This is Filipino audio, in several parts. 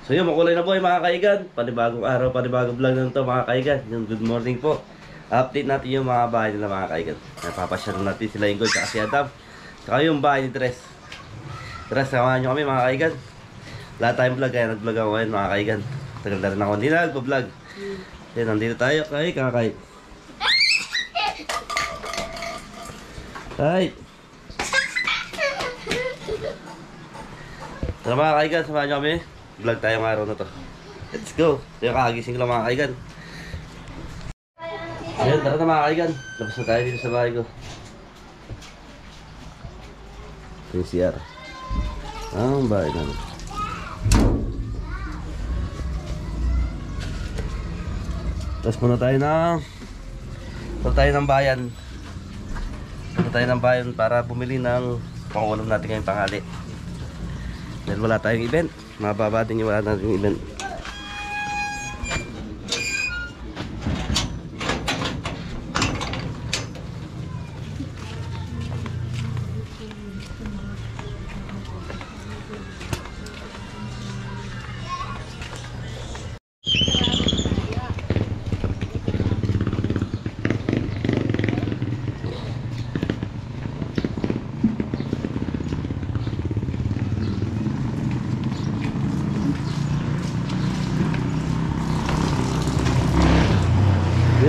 So yun, makulay na po yung mga kaigan. Panibagong araw, panibagong vlog na ito mga kaigan. Yung good morning po. Update natin yung mga bahay nila mga kaigan. Napapasyal natin sila yung gold at si Adam. Saka yung bahay ni Tres. Tres, samahan nyo kami mga kaigan. Wala tayong vlog kaya nag-vlog ako ngayon mga kaigan. Tagal na rin ako hindi nag-vlog. Yan, nandito tayo kay kakay. Ay. Tara mga kaigan, samahan nyo kami. Vlog tayo ng araw na to. Let's go. Ito yung kakagising lang mga kaigan. Ayun, tara na mga kaigan. Labas na tayo dito sa bahay ko. Ito yung CR. Ang bahay namin. Tapos muna tayo ng bayan. Punta tayo ng bayan para bumili ng pangulam natin ngayong tanghali. Dahil wala tayong event. Mababa din yung wala natin event.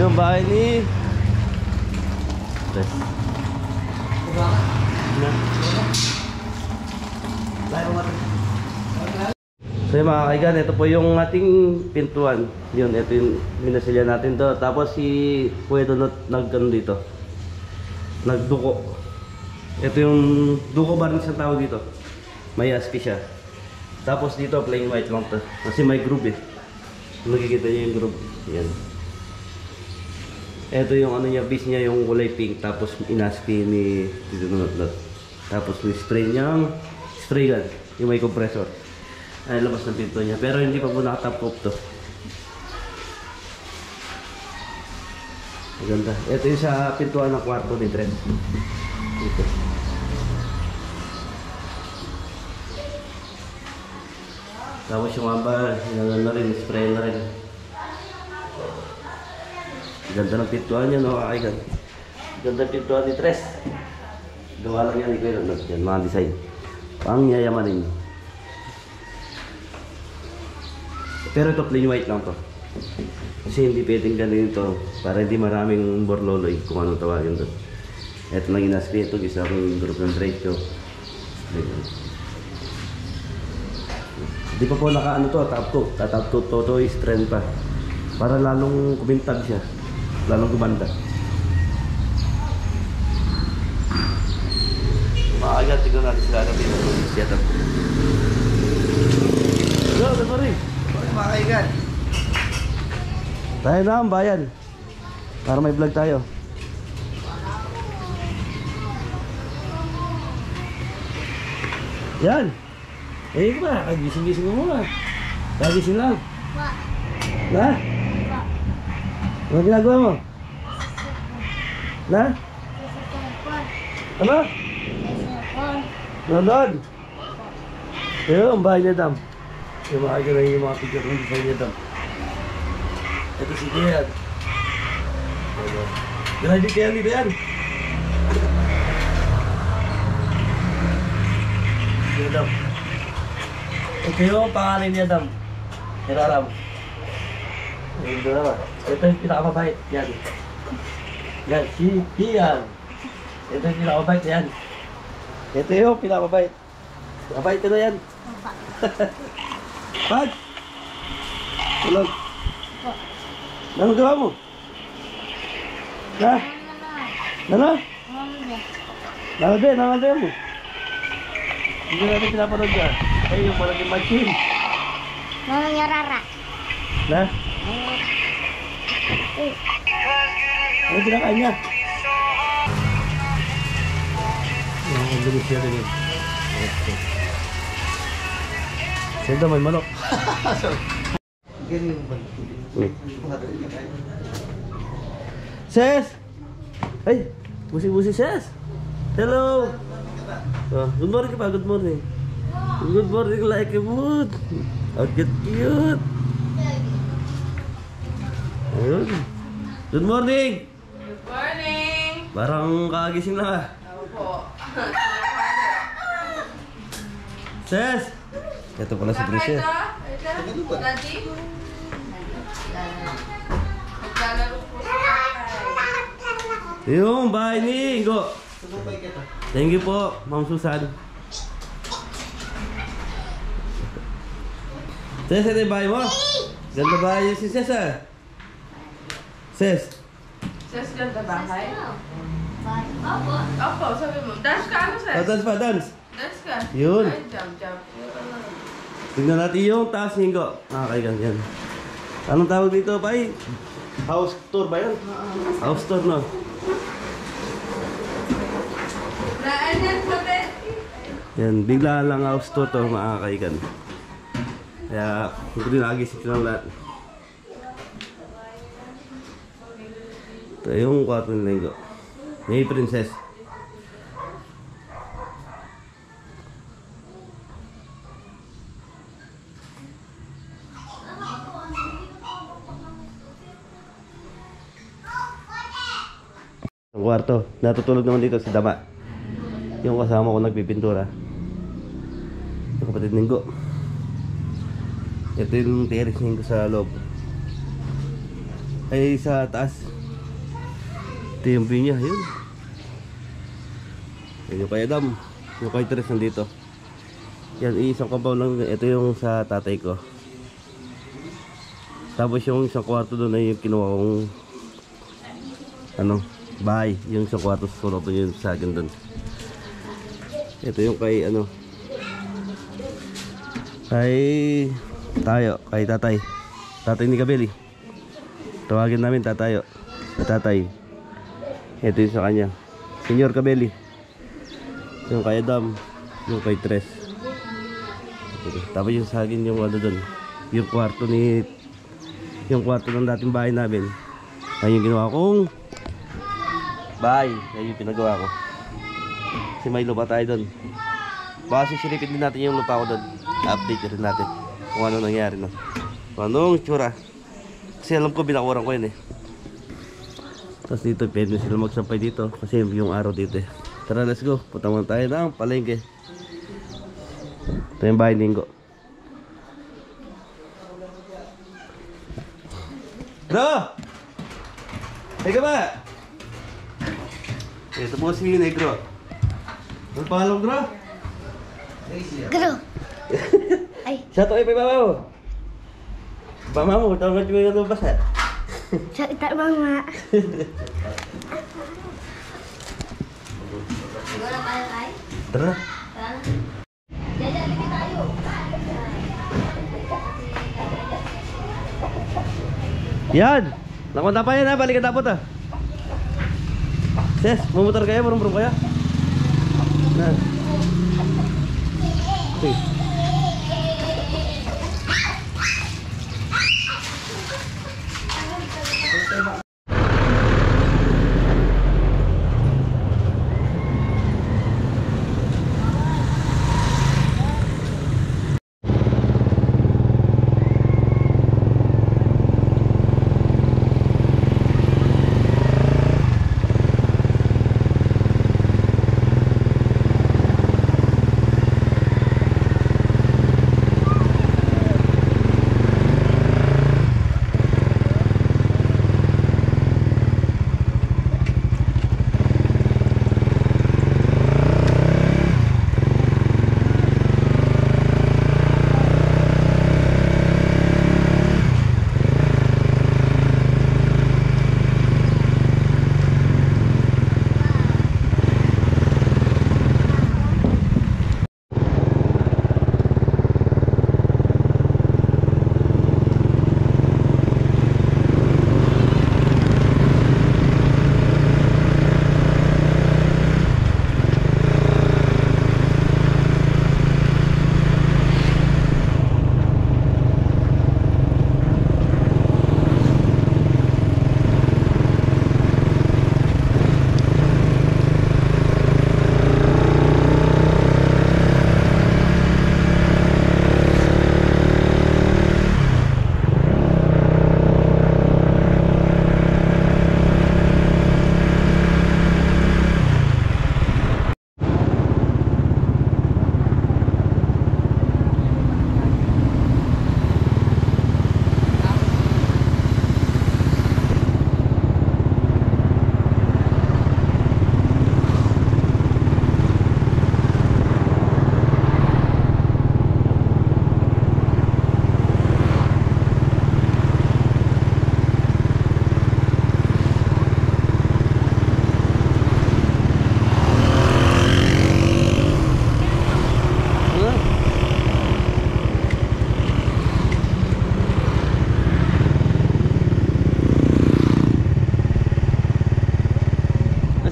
Yung bahay ni Tres. So yung mga kaigan, ito po yung ating pintuan. Yun, ito yung minasilya natin to. Tapos si Kuya Donut dito nagduko. Ito yung duko ba rin sa tawag dito. May ASCII siya. Tapos dito plain white lang to. Kasi may groove eh. Nakikita niyo yung groove. Yan. Ito yung ano niya, base niya yung kulay pink. Tapos inaski ni Donut. Tapos may spray niyang spray gun. Yung may compressor. Ay, labas ng pinto niya. Pero hindi pa po nakatop coat to. Maganda. Ito yung sa pintuan ng kwarto ni Trent. Ito. Tapos yung amba, hinangan na rin, spray na rin. Ganda ng pintuan niya, no? Kakaigan. Ganda ng pintuan ni Tres. Gawa lang yan, ikaw yun. Yan, mga design. Pang yayamanin. Pero ito plain white lang to. Kasi hindi pwedeng ganito para hindi maraming borloloy kung ano tawagin to. Ito lang inaspray ito, isa akong group ng Draco. Hindi pa po naka ano to, top coat. Top coat to is trend pa. Para lalong kumintag siya. Lalong gumanda. Maaga, tignan natin sila natin. Siya to. Go, good morning. Mga kaigan. Tayo na ang bayan. Para may vlog tayo. Yan. Eh ba, kagising-gising mo muna. Kagising lang. Na? Ano ginagawa mo? Na? Ano? Nandun? Ito ang bahay niya, Dam. Yung mga ganun yung mga picture ng design niya, Dam. Ito si Kuya. Graduate kayo dito yan. Kuya Dam. Ito yung pangalan niya, Dam. Hiraram. Ito naman. Ito yung pinakamabait. Yan. Yan. Si Pian. Ito yung pinakamabait. Yan. Ito yung pinakamabait. Mabait ka na yan. Pag! Tulog. Anong gawa mo? Ha? Ano? Nangalde mo. Hindi natin pinapanood ka. Ay, yung malaking machine. Mama Yarara. Na? Ano pinakain niya? Ang bilis siya rin yun. Siyempre may manok. Ganyan ba? Ses! Ay! Busi-busi Ses! Hello! Good morning ka pa, good morning. Good morning like a mood. Oh, cute. Ayun. Good morning! Good morning! Parang kakagising lang ah. Opo. Ses! Ito pala si Princess. Ito, Daddy. Naglalaro po sa tatay. Yung bahay ni Ingo. Thank you po, Ma'am Susan. Ses, ito yung bahay mo? Ganda bahay si Ses ah. Ses. Ses, ganda bahay? Opo. Opo, sabi mo. Dance ka ano, Ses? Dance pa, dance. Dance ka? Yun. Ay, jump. Tignan natin yung taas ni Ingo. Nakakaigan yan. Anong tawag dito, Pai? House tour ba yan? House tour, no? Naan po, Yan, bigla lang house tour to, makakaigan. Kaya, hindi ko din nakagising ng lahat. Ito yung kwarto ni Ingo. May Princess. Ang kwarto, natutulog naman dito si Dama. Yung kasama ko nagpipintura. Yung kapatid ni Ingo. Ito yung terrace ni Ingo sa loob. Ay sa taas. Ito yung view niya, yun. Yan yung kay Adam. Yung kay Tres nandito. Yan, isang compound lang. Ito yung sa tatay ko. Tapos yung isang kwarto doon ay yung kinuha kong bahay. Yung isang kwarto sa sulok doon yung sa akin doon. Ito yung kay kay tatay. Tatay ni Kabeli. Tawagin namin tatayo. Tatay. Ito yung sa kanya. Senyor Kabeli. Yung kay Adam. Yung kay Tres. Tapos yung sa akin yung doon. Yung kwarto ng dating bahay namin. Ay yung ginawa kong bahay. Ay yung pinagawa ko. Kasi may lupa tayo doon. Baka sisilipin din natin yung lupa ko doon. Update rin natin kung ano nangyari, no? Kung anong tsura. Kasi alam ko binakuran ko yun eh. Tapos dito pwede sila magsampay dito kasi yung araw dito eh. Tara, let's go. Punta muna tayo ng palengke. Ito yung bahay ni Ingo. Bro! Teka ba? Ito po si Negro. Ang pangalan, Bro? Garo. Ay, Satu ay papa mo. Mama mo, tawag mo yung lumabas ha. salita mama. Tara. Yan! Nakunta pa yan ha, balikan tapos ha. Ses, mamotor kaya, marunong kaya? Na. Okay.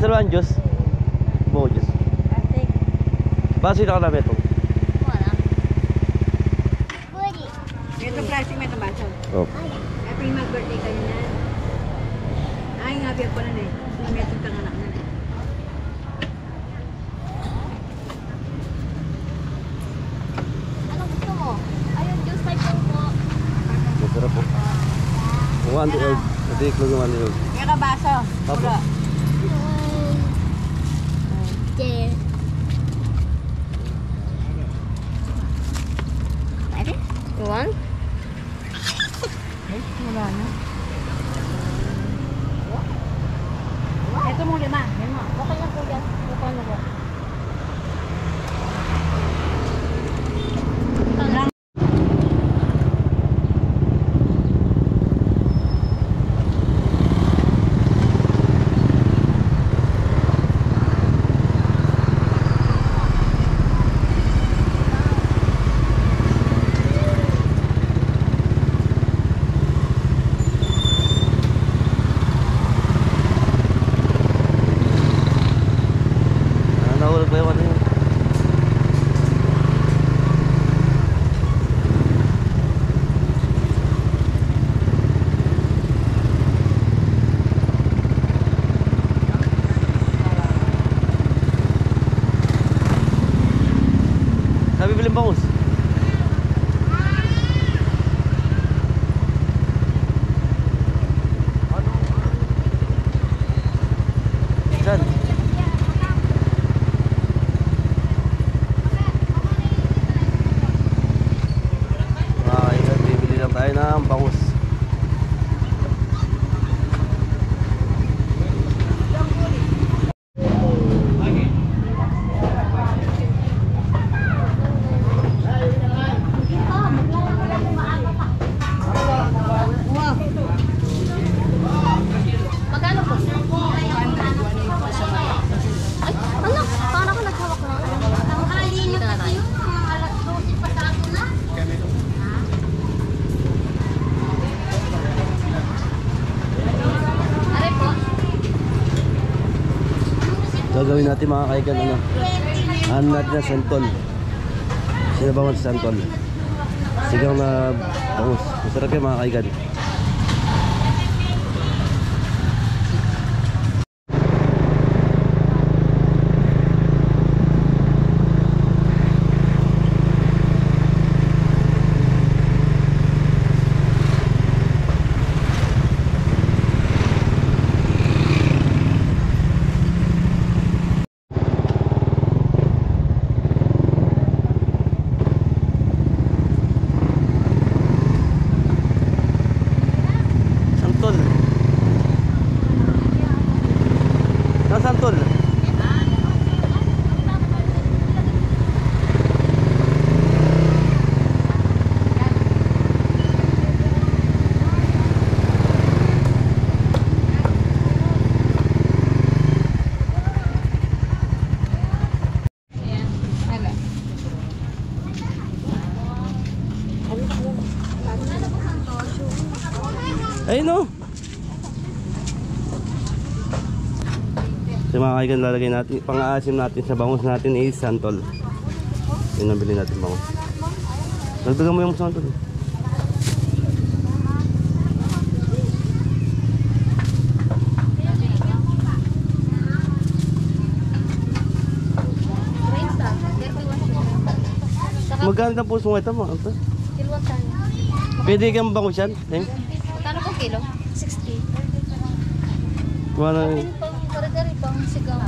dalawang Diyos. Buo Diyos. Plastic. Baso na ka namin ito. Wala. Budi. Ito plastic may tabaso. Oh. Ito yung mag-birthday kayo na. Ay, nga biyak ko na eh. Nametong kang anak na eh. Ano gusto mo? Ayun, juice type po. Masarap po. 1 year old. Ito yung 1 year old. Kaya ka baso. Apo. Puro. Okay. Ready? You want? Ay, wala na. Ito mo 5. Yan mo. Okay na po yan. Okay na po. Nahulog ba yung ano yun? Sabi bilhin bangus. Saan? Bibili lang tayo ng bangus. Magkano po? Ay, ano? Parang ako naghawak na. Ang halino kasi yun. Mga alas 12 pa sa ako na. Aray po. Gagawin natin mga kaigan ano. Ano natin na santol. Sinabangan sa santol. Sigaw na bangus. Masarap yan mga kaigan. Santol. Nasa santol. Ayun no. So mga kaigan, lalagay natin, pang-aasim natin sa bangus natin is santol. Yun ang bilhin natin bangus. Nagdagan mo yung santol. Magkano ang puso mo ito mo? Ito? Kilwan sana. Pwede kang bangus yan? Eh? Magkano po kilo? 60. Kuha na yun. Pang kare-kare, pang sigaw.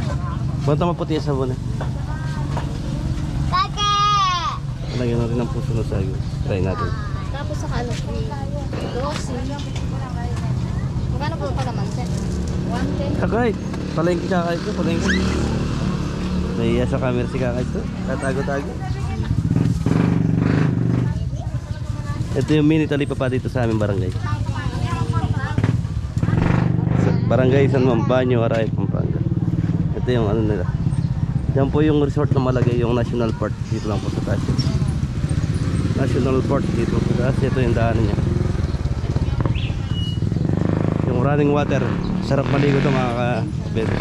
Banta maputi sa sabon eh. Kake! Lagyan natin ng puso na sago. Try natin. Tapos sa ano, 12. Magkano po pala man, 110. Kakay! Palengke kakay ko, palengke. Nahiya sa camera si kakay ko. Tatago-tago. Ito yung mini talipapa dito sa aming barangay. Sa barangay San Mambanyo, Aray, Pampanga. Ito yung ano nila. Yan po yung resort na malagay, yung National Park. Dito lang po sa taas. National Park dito po sa taas. Ito yung daanan niya. Yung running water. Sarap maligo ito mga ka-beses.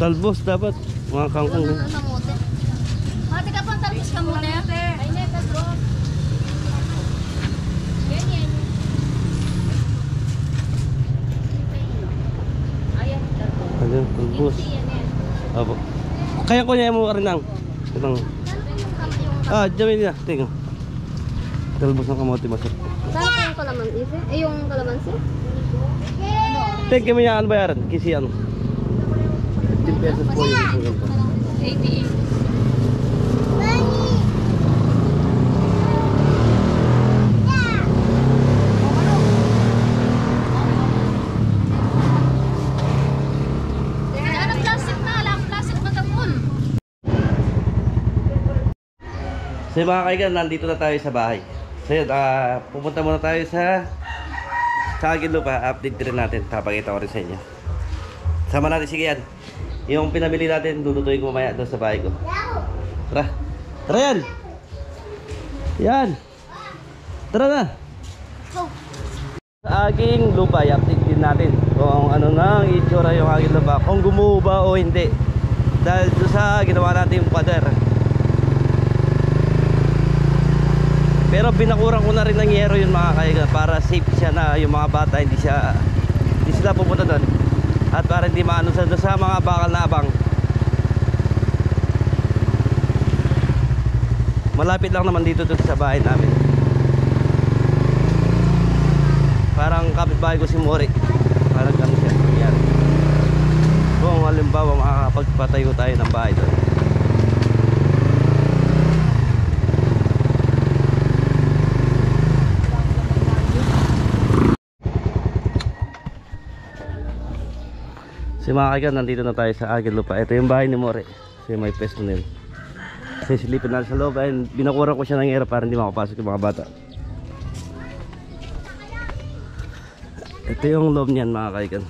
Talbos dapat. Mga kangkong. Ano kamote? Mati ka pang talbos kamote. Ay, neta bro. Yan. Ayan, talbos. Ano, talbos. Apo. Kaya ko niya mo ka rin ang. Itang. Ah, dyan na. Tingnan. Talbos ng kamote masarap. Saan yung kalamansi? Yung kalamansi? Tingnan kami niya, ano bayaran? Kasi ano? 15 pesos po yung isugan ko. 88. Ano plastic na lang? Plastic matapon. So mga kaigan, nandito na tayo sa bahay. So yun, pupunta muna tayo sa Aguilupa. Update rin natin, papakita ko rin sa inyo. Sama natin si Kian. Yung pinamili natin, lulutuin ko mamaya doon sa bahay ko. Tara! Tara yan! Yan! Tara na! Sa aking lupa, i-update din natin kung ano nang itsura yung aking lupa, kung gumuho ba o hindi. Dahil doon sa ginawa natin yung pader. Pero binakurang ko na rin ng yero yun mga kaigan, para safe siya na yung mga bata hindi sila pupunta doon. At para hindi maano sa mga bakal na abang. Malapit lang naman dito sa bahay namin. Parang kapitbahay ko si Mori. Parang ganun siya. Yan. Kung halimbawa makakapagpatayo tayo ng bahay doon. Si mga kaigan, nandito na tayo sa Aguilupa. Ito yung bahay ni More. Kasi may pesto nila. Kasi silipin na sa loob. Ayun, binakurang ko siya ng era para hindi makapasok yung mga bata. Ito yung loob niyan mga kaigan.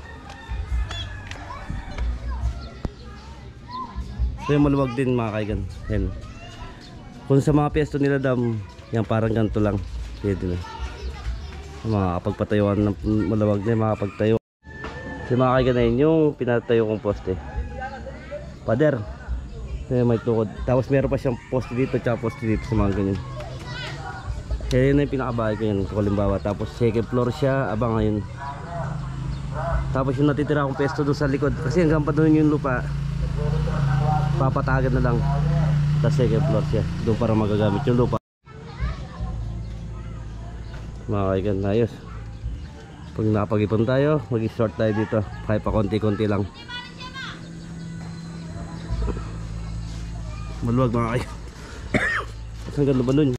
Ito yung maluwag din mga kaigan. Yan. Kung sa mga pesto nila dam, yan parang ganito lang. Pwede na. Makakapagpatayuan ng maluwag na makapagtayo. Kasi mga kaigan yung pinatayo kong poste. Pader. May tukod. Tapos meron pa siyang poste dito tsaka poste dito sa mga ganyan. Kaya yun na yung pinakabahay ko yun. Kalimbawa. Tapos second floor siya. Abang ngayon. Tapos yung natitira akong pesto doon sa likod. Kasi hanggang pa doon yung lupa. Papatagan na lang. Tapos second floor siya. Doon para magagamit yung lupa. Mga kaigan, ayos. Pag napag-ipon tayo, mag-start tayo dito. Kahit pa konti-konti lang. Maluwag mga kaigan. Saan ganda ba nun?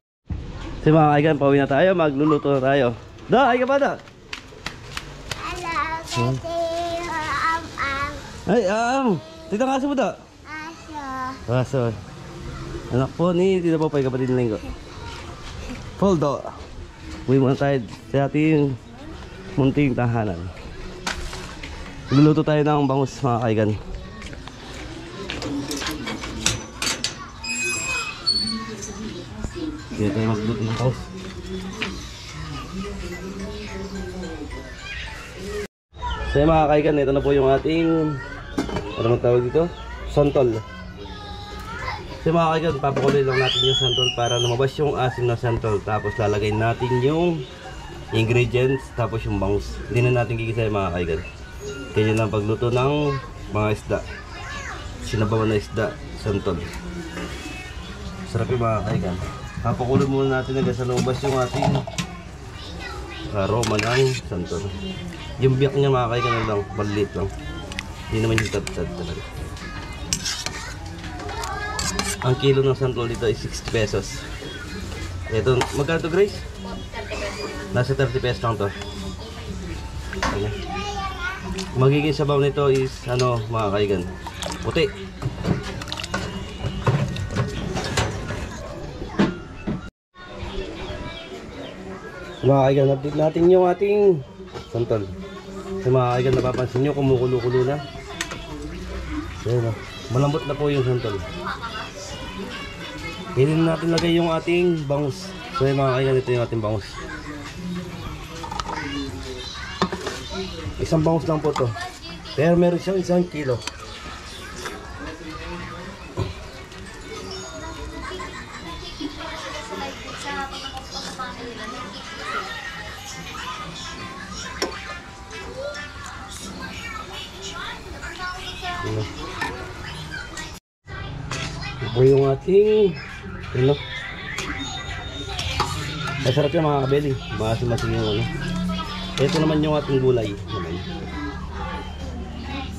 Kasi mga kaigan, pauwi na tayo. Magluluto na tayo. Da, ay ka ba da? Hello, kasi Ay, tita nga sa mo da? aso. Aso. Anak po ni Tita Popay, kapatid ng linggo. Poldo. Uwi muna tayo sa ating munting tahanan. Luluto tayo ng bangus mga kaigan. Dito tayo magluto ng bangus. So mga kaigan, ito na po yung ating, ano mang tawag dito? Santol. So mga kaigan, papakuloy lang natin yung santol para lumabas yung asim na santol. Tapos lalagay natin yung ingredients, tapos yung bangus. Hindi na natin gigisa yung mga kaigan. Kaya yun ang pagluto ng mga isda. Sinabawan na isda, santol. Sarap yung mga kaigan. Papakuloy muna natin hanggang sa lumabas yung ating aroma ng santol. Yung biyak niya mga kaigan lang, maliit lang. Hindi naman yung tad-tad talaga. Ang kilo ng santol dito ay 60 pesos. Ito, magkano to, Grace? Nasa 30 pesos lang to. Okay. Magiging sabaw nito is ano mga kaigan, puti. Mga kaigan, update natin yung ating santol. So mga kaigan, napapansin nyo kumukulo-kulo na. So, malambot na po yung santol. Pwede na natin lagay yung ating bangus. So mga kaigan, ito yung ating bangus. Isang bangus lang po to. Pero meron siyang 1 kilo. po yung ating ano. Masarap yung mga kabeli. Masim-masim yung ano. Ito naman yung ating gulay naman.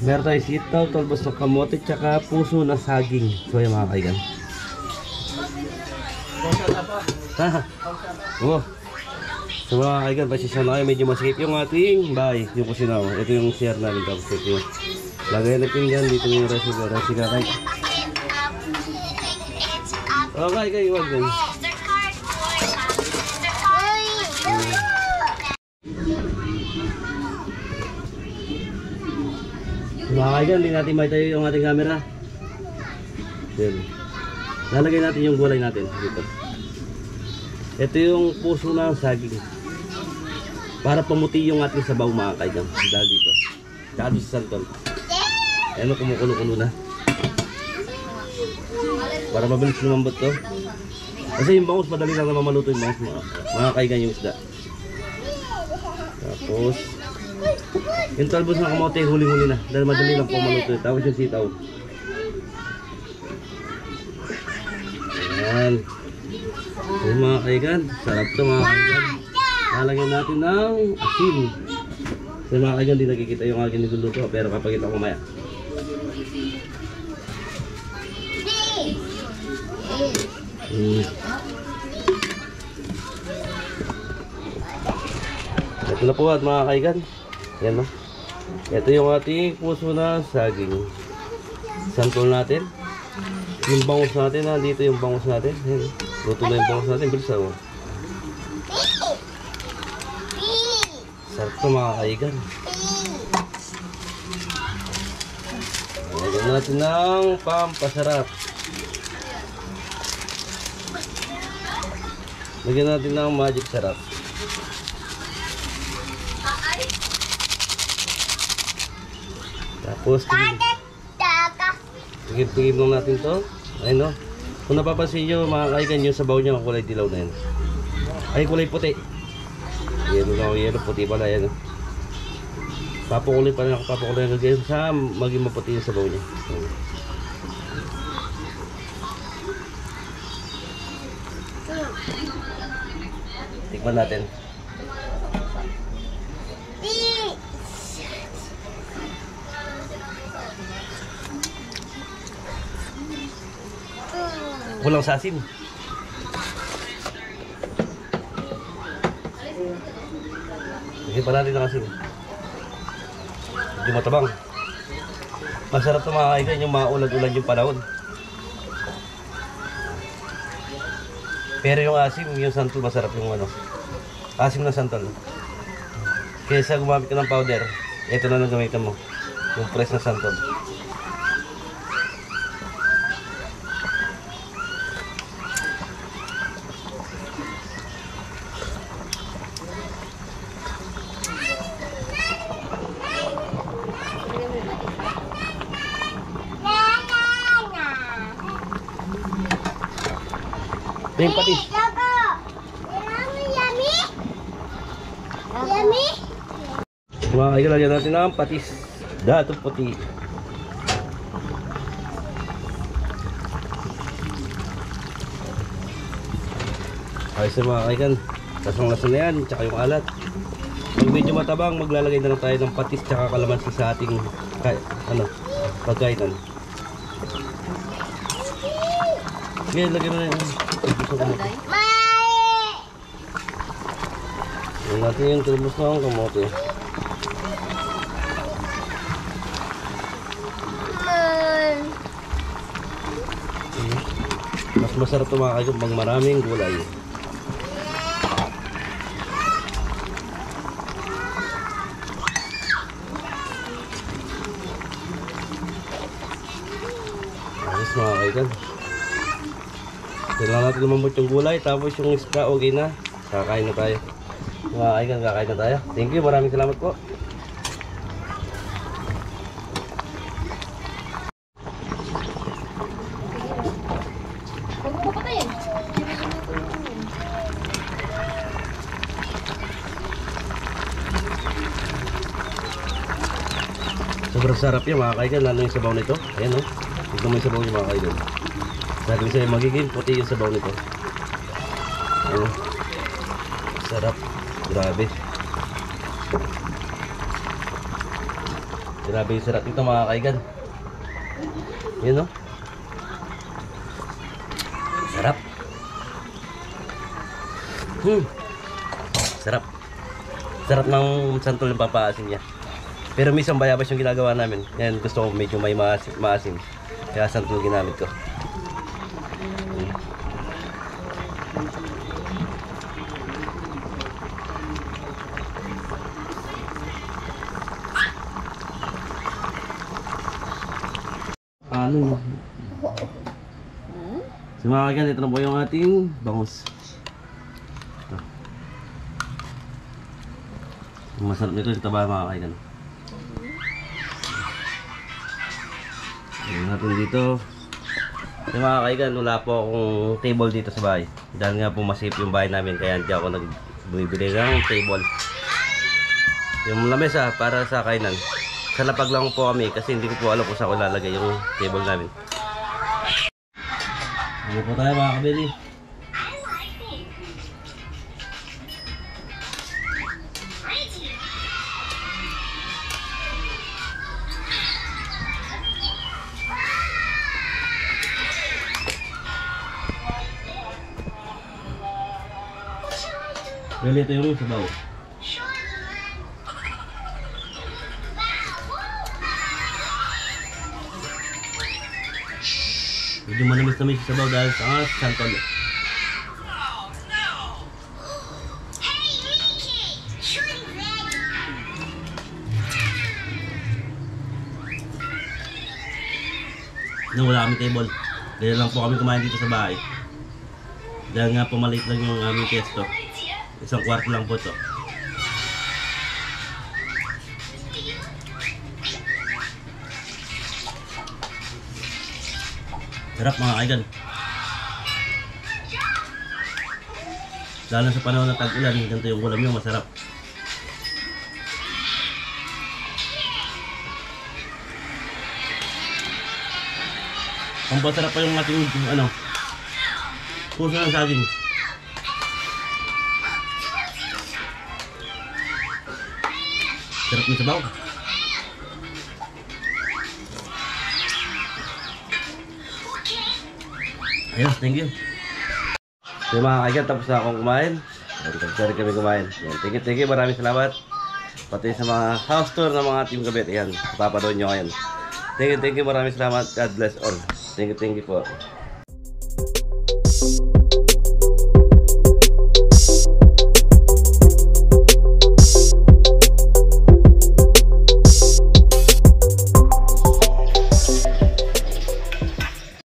Meron tayong sitaw, talbos ng kamote, tsaka puso na saging. So yung mga kaigan. Ha? Oo. So mga kaigan, pasisya na kayo, medyo masikip yung ating bahay, yung kusina. Ito yung share namin, tapos ito yung lagay natin dyan, dito yung recipe kahit. Okay, kayo, wag din. Mga kaigan, hindi natin may tayo yung ating camera. Yan. Lalagay natin yung gulay natin dito. Ito yung puso ng saging. Para pamuti yung ating sabaw mga kaigan. Dahil dito. Tsaka doon sa santol. Ayan o, kumukulo-kulo na. Para mabilis lumambot to. Kasi yung bangus, madali lang naman maluto yung bangus mga kaigan yung isda. Tapos yung talbos ng kamote, huling-huli na. Dahil madali lang po maluto. Tapos yung sitaw. Ayan. Yung mga kaigan, sarap to mga kaigan. Lalagyan natin ng asin. So mga kaigan, di nakikita yung aking niluluto. Pero kapagkita ko maya. Ito na po at mga kaigan. Yan no. Ito yung ating puso na saging. Santol natin. Yung bangus natin, dito yung bangus natin. Yan. Luto na yung bangus natin. Bilis ako. Sarap ito mga kaigan. Lagyan natin ng pampasarap. Lagyan natin ng magic sarap. Tapos tigib-tigib lang natin to. Ayun no. Kung napapansin nyo mga kaigan, yung sabaw nyo kulay dilaw na yan. Ay kulay puti. Yelo lang, yelo puti pala yan. Papakulay pa lang, papakulay lang sa maging maputi yung sabaw nyo. Tikman natin. Kulang sa asin. Lagyan pa natin ng asin. Hindi matabang. Masarap ito mga kaigan, yung maulan-ulan yung panahon. Pero yung asim, yung santol masarap yung ano. Asim ng santol. Kaysa gumamit ka ng powder, ito na lang gamitin mo. Yung press na santol. Yung patis. Mga kaigan, lagyan natin ng patis. Datong puti. Ayos na mga kaigan. Lasang-lasa na yan. Tsaka yung alat. Pag medyo matabang, maglalagay na lang tayo ng patis tsaka kalamansi sa ating pagkainan. Ngayon, lagyan na yan. Lagyan natin yung tulbos ng kamote. Mas masarap ito mga kaigan pag maraming gulay. Ayos mga kaigan. Kailangan natin lumambot yung gulay, tapos yung isda okay na. Kakain na tayo. Mga kaigan, kakain na tayo. Thank you, maraming salamat po. Sobrang sarap yan mga kaigan, lalo yung sabaw nito. Ayan o, tignan mo yung sabaw niya mga kaigan. Sabi ko sa'yo, magiging puti yung sabaw nito. Ayun. Sarap. Grabe. Grabe yung sarap nito mga kaigan. Yun o. Sarap. Sarap. Sarap ng santol ng papaasin niya. Pero minsan bayabas yung ginagawa namin. Yan, gusto ko medyo may maasim. Kaya santol ginamit ko. Ano? So mga kaigan, ito na po yung ating bangus. Ito. Ang masarap nito yung taba mga kaigan. Tignan natin dito. So mga kaigan, wala po akong table dito sa bahay. Dahil nga po masip yung bahay namin, kaya hindi ako nagbibili ng table. Yung lamesa para sa kainan. Sa lapag lang po kami kasi hindi ko po alam kung saan ko lalagay yung table namin. Ano po tayo mga kabili? Bili ito yung sabaw. Medyo manamis-namis sa sabaw dahil sa santol. Wala kami table. Dahil lang po kami kumain dito sa bahay. Dahil nga po maliit lang yung aming testo. 1 kwarto lang po ito. Sarap mga kaigan. Lalo sa panahon ng tag-ulan, ganito yung ulam nyo, masarap. Ang pasarap pa yung ating puso ng saging. Sarap ng sabaw. Ayos, thank you. So mga kaigan, tapos na akong kumain. Tapos na rin kami kumain. Thank you, maraming salamat. Pati sa mga house tour ng mga Team Kabit. Ayan, papadoon nyo ngayon. Thank you, maraming salamat. God bless all. Thank you po.